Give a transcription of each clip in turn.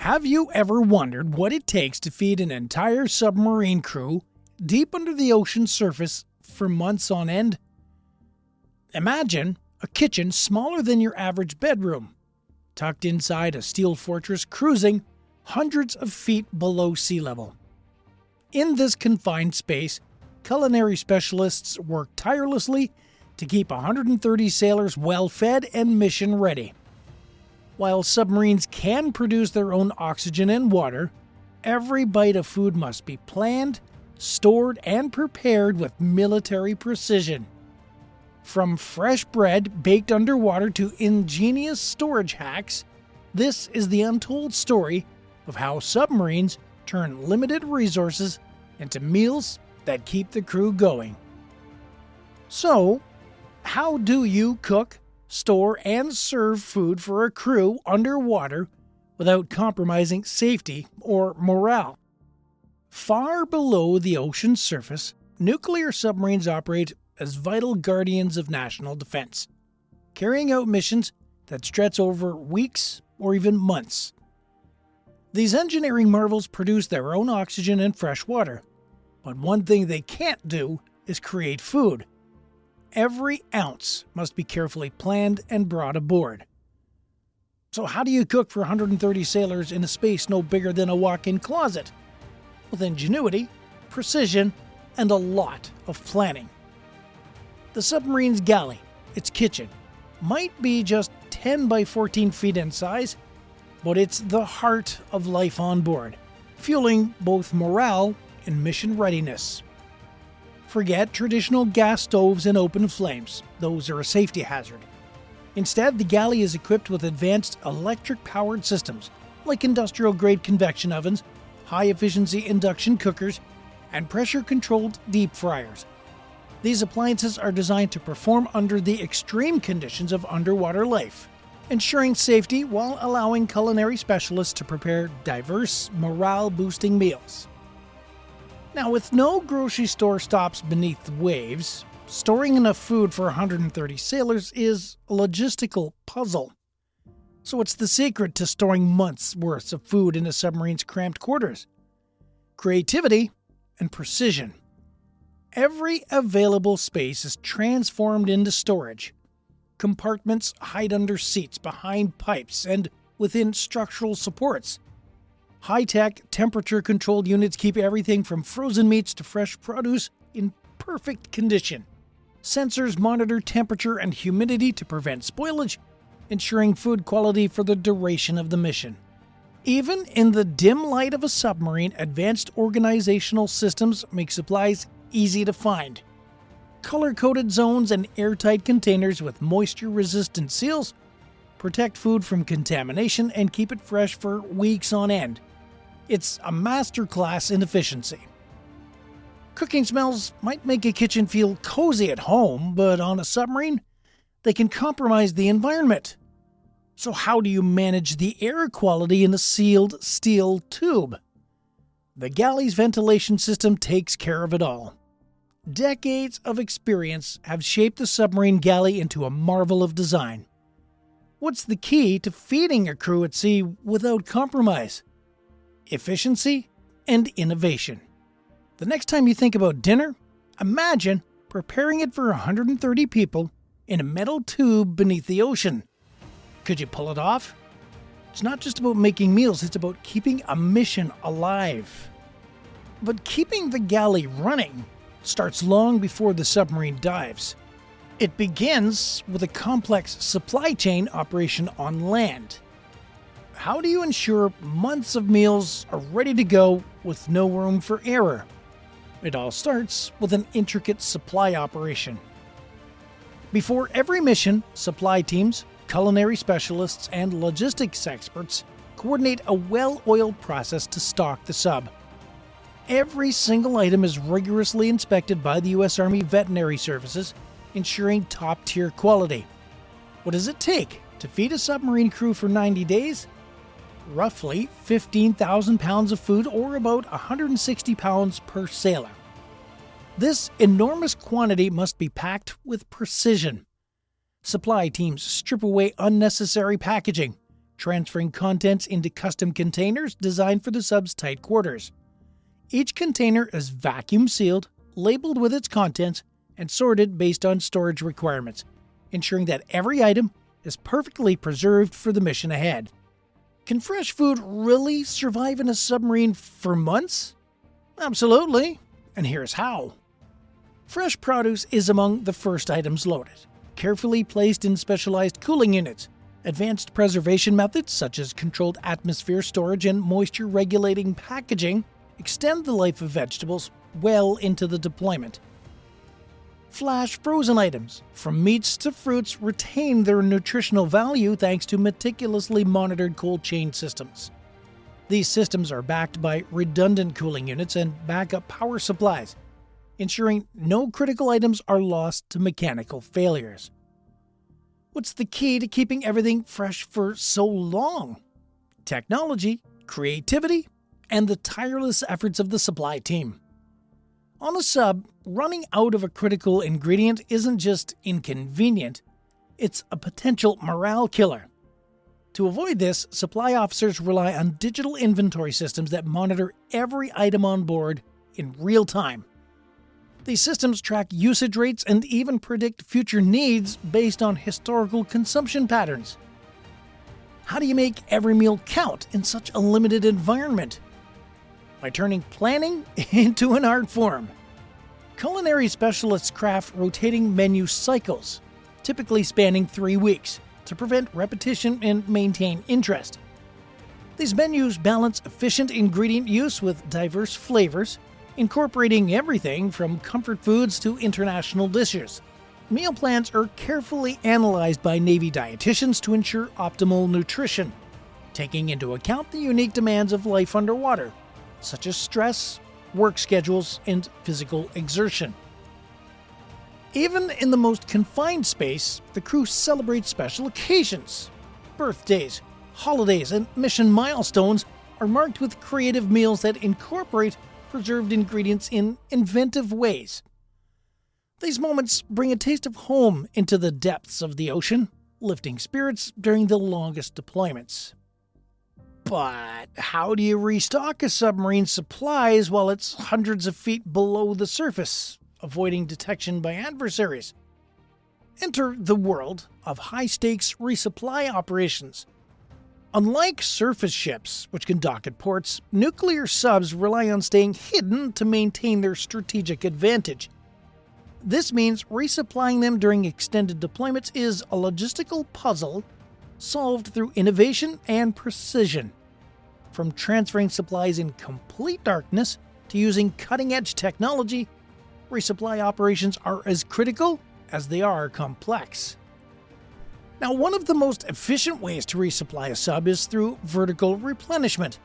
Have you ever wondered what it takes to feed an entire submarine crew deep under the ocean's surface for months on end? Imagine a kitchen smaller than your average bedroom, tucked inside a steel fortress cruising hundreds of feet below sea level. In this confined space, culinary specialists work tirelessly to keep 130 sailors well-fed and mission-ready. While submarines can produce their own oxygen and water, every bite of food must be planned, stored, and prepared with military precision. From fresh bread baked underwater to ingenious storage hacks, this is the untold story of how submarines turn limited resources into meals that keep the crew going. So, how do you cook, store, and serve food for a crew underwater without compromising safety or morale? Far below the ocean's surface, nuclear submarines operate as vital guardians of national defense, carrying out missions that stretch over weeks or even months. These engineering marvels produce their own oxygen and fresh water, but one thing they can't do is create food. Every ounce must be carefully planned and brought aboard. So how do you cook for 130 sailors in a space no bigger than a walk-in closet? With ingenuity, precision, and a lot of planning. The submarine's galley, its kitchen, might be just 10 by 14 feet in size, but it's the heart of life on board, fueling both morale and mission readiness. Forget traditional gas stoves and open flames. Those are a safety hazard. Instead, the galley is equipped with advanced electric-powered systems like industrial-grade convection ovens, high-efficiency induction cookers, and pressure-controlled deep fryers. These appliances are designed to perform under the extreme conditions of underwater life, ensuring safety while allowing culinary specialists to prepare diverse, morale-boosting meals. Now, with no grocery store stops beneath the waves, storing enough food for 130 sailors is a logistical puzzle. So what's the secret to storing months' worth of food in a submarine's cramped quarters? Creativity and precision. Every available space is transformed into storage. Compartments hide under seats, behind pipes, and within structural supports. High-tech, temperature-controlled units keep everything from frozen meats to fresh produce in perfect condition. Sensors monitor temperature and humidity to prevent spoilage, ensuring food quality for the duration of the mission. Even in the dim light of a submarine, advanced organizational systems make supplies easy to find. Color-coded zones and airtight containers with moisture-resistant seals protect food from contamination and keep it fresh for weeks on end. It's a masterclass in efficiency. Cooking smells might make a kitchen feel cozy at home, but on a submarine, they can compromise the environment. So how do you manage the air quality in a sealed steel tube? The galley's ventilation system takes care of it all. Decades of experience have shaped the submarine galley into a marvel of design. What's the key to feeding a crew at sea without compromise? Efficiency and innovation. The next time you think about dinner, imagine preparing it for 130 people in a metal tube beneath the ocean. Could you pull it off? It's not just about making meals, it's about keeping a mission alive. But keeping the galley running starts long before the submarine dives. It begins with a complex supply chain operation on land. How do you ensure months of meals are ready to go with no room for error? It all starts with an intricate supply operation. Before every mission, supply teams, culinary specialists, and logistics experts coordinate a well-oiled process to stock the sub. Every single item is rigorously inspected by the U.S. Army Veterinary Services, ensuring top-tier quality. What does it take to feed a submarine crew for 90 days? Roughly 15,000 pounds of food, or about 160 pounds per sailor. This enormous quantity must be packed with precision. Supply teams strip away unnecessary packaging, transferring contents into custom containers designed for the sub's tight quarters. Each container is vacuum sealed, labeled with its contents, and sorted based on storage requirements, ensuring that every item is perfectly preserved for the mission ahead. Can fresh food really survive in a submarine for months? Absolutely, and here's how. Fresh produce is among the first items loaded, carefully placed in specialized cooling units. Advanced preservation methods such as controlled atmosphere storage and moisture-regulating packaging extend the life of vegetables well into the deployment. Flash frozen items, from meats to fruits, retain their nutritional value thanks to meticulously monitored cold chain systems. These systems are backed by redundant cooling units and backup power supplies, ensuring no critical items are lost to mechanical failures. What's the key to keeping everything fresh for so long? Technology, creativity, and the tireless efforts of the supply team. On a sub, running out of a critical ingredient isn't just inconvenient, it's a potential morale killer. To avoid this, supply officers rely on digital inventory systems that monitor every item on board in real time. These systems track usage rates and even predict future needs based on historical consumption patterns. How do you make every meal count in such a limited environment? By turning planning into an art form. Culinary specialists craft rotating menu cycles, typically spanning 3 weeks, to prevent repetition and maintain interest. These menus balance efficient ingredient use with diverse flavors, incorporating everything from comfort foods to international dishes. Meal plans are carefully analyzed by Navy dietitians to ensure optimal nutrition, taking into account the unique demands of life underwater, such as stress, work schedules, and physical exertion. Even in the most confined space, the crew celebrates special occasions. Birthdays, holidays, and mission milestones are marked with creative meals that incorporate preserved ingredients in inventive ways. These moments bring a taste of home into the depths of the ocean, lifting spirits during the longest deployments. But how do you restock a submarine's supplies while it's hundreds of feet below the surface, avoiding detection by adversaries? Enter the world of high-stakes resupply operations. Unlike surface ships, which can dock at ports, nuclear subs rely on staying hidden to maintain their strategic advantage. This means resupplying them during extended deployments is a logistical puzzle solved through innovation and precision. From transferring supplies in complete darkness to using cutting-edge technology, resupply operations are as critical as they are complex. Now, one of the most efficient ways to resupply a sub is through vertical replenishment,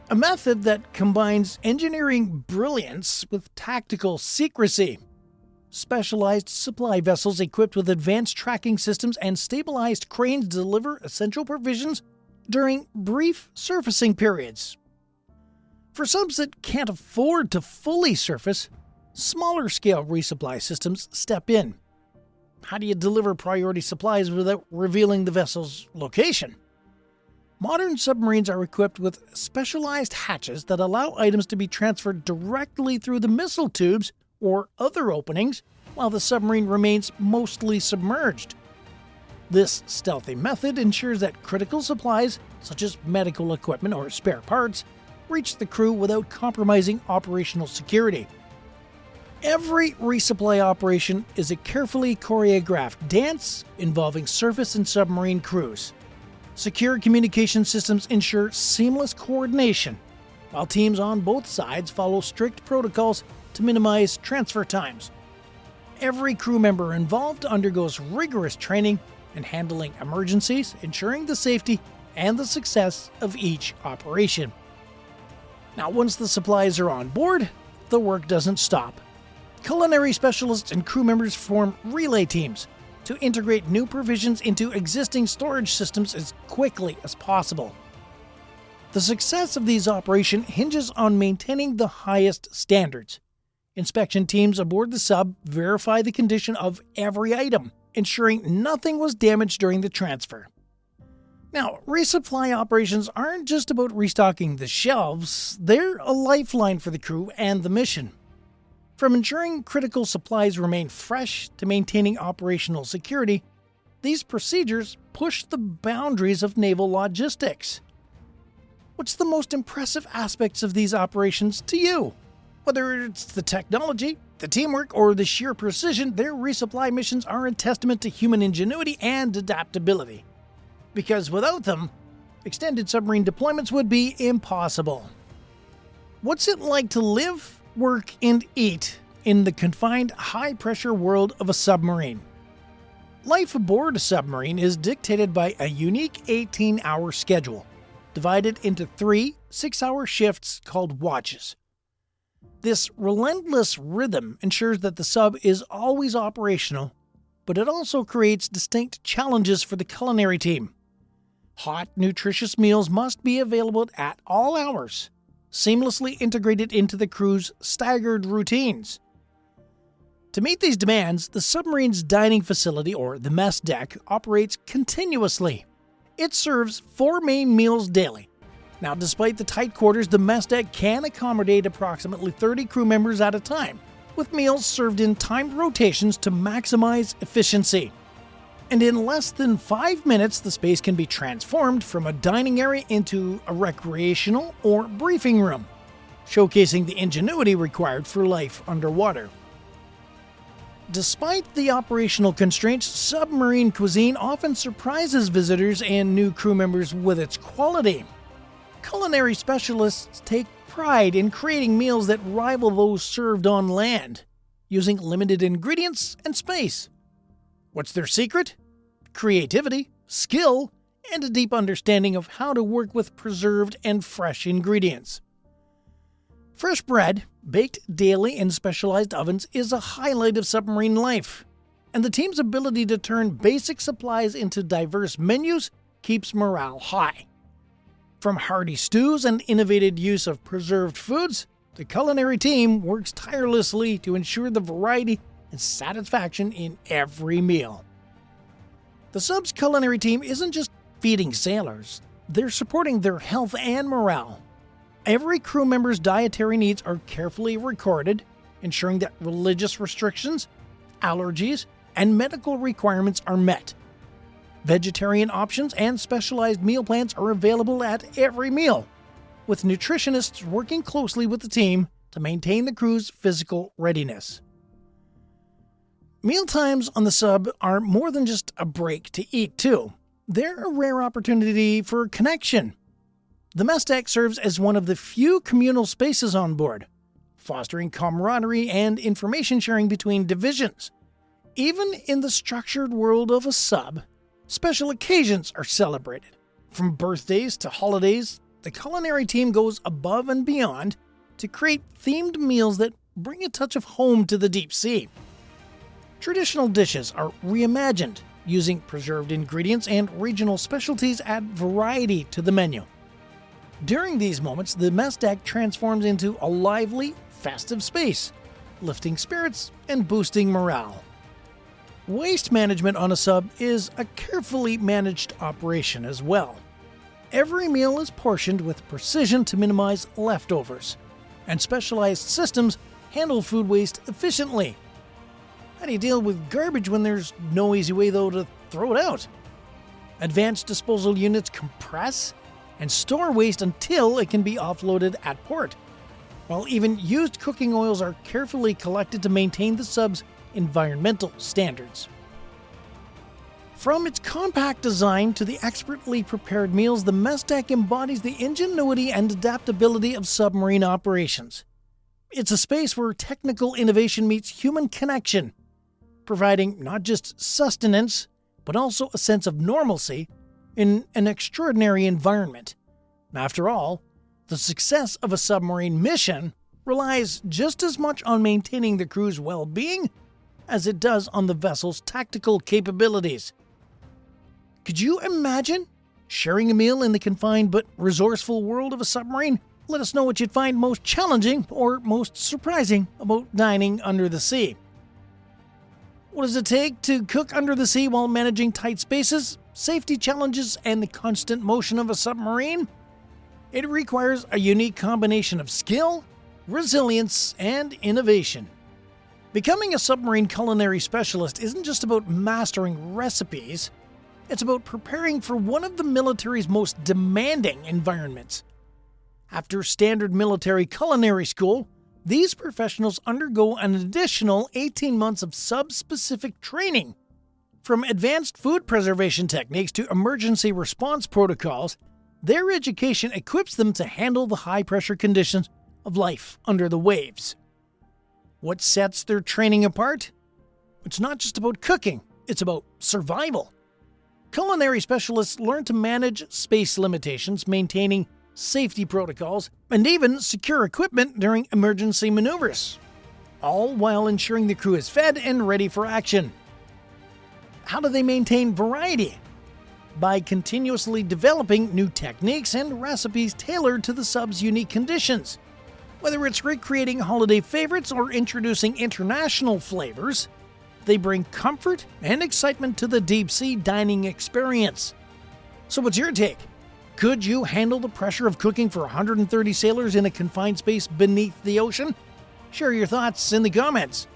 a method that combines engineering brilliance with tactical secrecy. Specialized supply vessels equipped with advanced tracking systems and stabilized cranes deliver essential provisions during brief surfacing periods. For subs that can't afford to fully surface, smaller-scale resupply systems step in. How do you deliver priority supplies without revealing the vessel's location? Modern submarines are equipped with specialized hatches that allow items to be transferred directly through the missile tubes or other openings while the submarine remains mostly submerged. This stealthy method ensures that critical supplies, such as medical equipment or spare parts, reach the crew without compromising operational security. Every resupply operation is a carefully choreographed dance involving surface and submarine crews. Secure communication systems ensure seamless coordination, while teams on both sides follow strict protocols to minimize transfer times. Every crew member involved undergoes rigorous training in handling emergencies, ensuring the safety and the success of each operation. Now, once the supplies are on board, the work doesn't stop. Culinary specialists and crew members form relay teams to integrate new provisions into existing storage systems as quickly as possible. The success of these operations hinges on maintaining the highest standards. Inspection teams aboard the sub verify the condition of every item, ensuring nothing was damaged during the transfer. Now, resupply operations aren't just about restocking the shelves, they're a lifeline for the crew and the mission. From ensuring critical supplies remain fresh to maintaining operational security, these procedures push the boundaries of naval logistics. What's the most impressive aspects of these operations to you? Whether it's the technology, the teamwork, or the sheer precision, their resupply missions are a testament to human ingenuity and adaptability. Because without them, extended submarine deployments would be impossible. What's it like to live, work, and eat in the confined, high-pressure world of a submarine? Life aboard a submarine is dictated by a unique 18-hour schedule, divided into 3 6-hour shifts called watches. This relentless rhythm ensures that the sub is always operational, but it also creates distinct challenges for the culinary team. Hot, nutritious meals must be available at all hours, seamlessly integrated into the crew's staggered routines. To meet these demands, the submarine's dining facility, or the mess deck, operates continuously. It serves 4 main meals daily. Now, despite the tight quarters, the mess deck can accommodate approximately 30 crew members at a time, with meals served in timed rotations to maximize efficiency. And in less than 5 minutes, the space can be transformed from a dining area into a recreational or briefing room, showcasing the ingenuity required for life underwater. Despite the operational constraints, submarine cuisine often surprises visitors and new crew members with its quality. Culinary specialists take pride in creating meals that rival those served on land, using limited ingredients and space. What's their secret? Creativity, skill, and a deep understanding of how to work with preserved and fresh ingredients. Fresh bread, baked daily in specialized ovens, is a highlight of submarine life, and the team's ability to turn basic supplies into diverse menus keeps morale high. From hearty stews and innovative use of preserved foods, the culinary team works tirelessly to ensure the variety and satisfaction in every meal. The sub's culinary team isn't just feeding sailors, they're supporting their health and morale. Every crew member's dietary needs are carefully recorded, ensuring that religious restrictions, allergies, and medical requirements are met. Vegetarian options and specialized meal plans are available at every meal, with nutritionists working closely with the team to maintain the crew's physical readiness. Mealtimes on the sub are more than just a break to eat, too. They're a rare opportunity for connection. The mess deck serves as one of the few communal spaces on board, fostering camaraderie and information sharing between divisions. Even in the structured world of a sub, special occasions are celebrated. From birthdays to holidays, the culinary team goes above and beyond to create themed meals that bring a touch of home to the deep sea. Traditional dishes are reimagined, using preserved ingredients and regional specialties add variety to the menu. During these moments, the mess deck transforms into a lively, festive space, lifting spirits and boosting morale. Waste management on a sub is a carefully managed operation as well. Every meal is portioned with precision to minimize leftovers, and specialized systems handle food waste efficiently. How do you deal with garbage when there's no easy way, though, to throw it out? Advanced disposal units compress and store waste until it can be offloaded at port, while even used cooking oils are carefully collected to maintain the sub's environmental standards. From its compact design to the expertly prepared meals, the mess deck embodies the ingenuity and adaptability of submarine operations. It's a space where technical innovation meets human connection, providing not just sustenance, but also a sense of normalcy in an extraordinary environment. After all, the success of a submarine mission relies just as much on maintaining the crew's well-being as it does on the vessel's tactical capabilities. Could you imagine sharing a meal in the confined but resourceful world of a submarine? Let us know what you'd find most challenging or most surprising about dining under the sea. What does it take to cook under the sea while managing tight spaces? safety challenges, and the constant motion of a submarine, it requires a unique combination of skill, resilience, and innovation. Becoming a submarine culinary specialist isn't just about mastering recipes, it's about preparing for one of the military's most demanding environments. After standard military culinary school, these professionals undergo an additional 18 months of sub-specific training. From advanced food preservation techniques to emergency response protocols, their education equips them to handle the high-pressure conditions of life under the waves. What sets their training apart? It's not just about cooking, it's about survival. Culinary specialists learn to manage space limitations, maintaining safety protocols, and even secure equipment during emergency maneuvers, all while ensuring the crew is fed and ready for action. How do they maintain variety? By continuously developing new techniques and recipes tailored to the sub's unique conditions. Whether it's recreating holiday favorites or introducing international flavors, they bring comfort and excitement to the deep-sea dining experience. So what's your take? Could you handle the pressure of cooking for 130 sailors in a confined space beneath the ocean? Share your thoughts in the comments.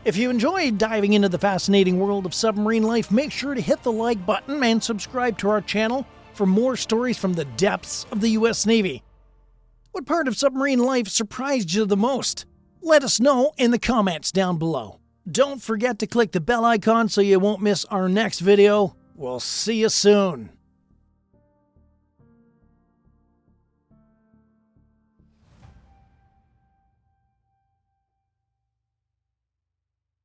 If you enjoyed diving into the fascinating world of submarine life, make sure to hit the like button and subscribe to our channel for more stories from the depths of the U.S. Navy. What part of submarine life surprised you the most? Let us know in the comments down below. Don't forget to click the bell icon so you won't miss our next video. We'll see you soon.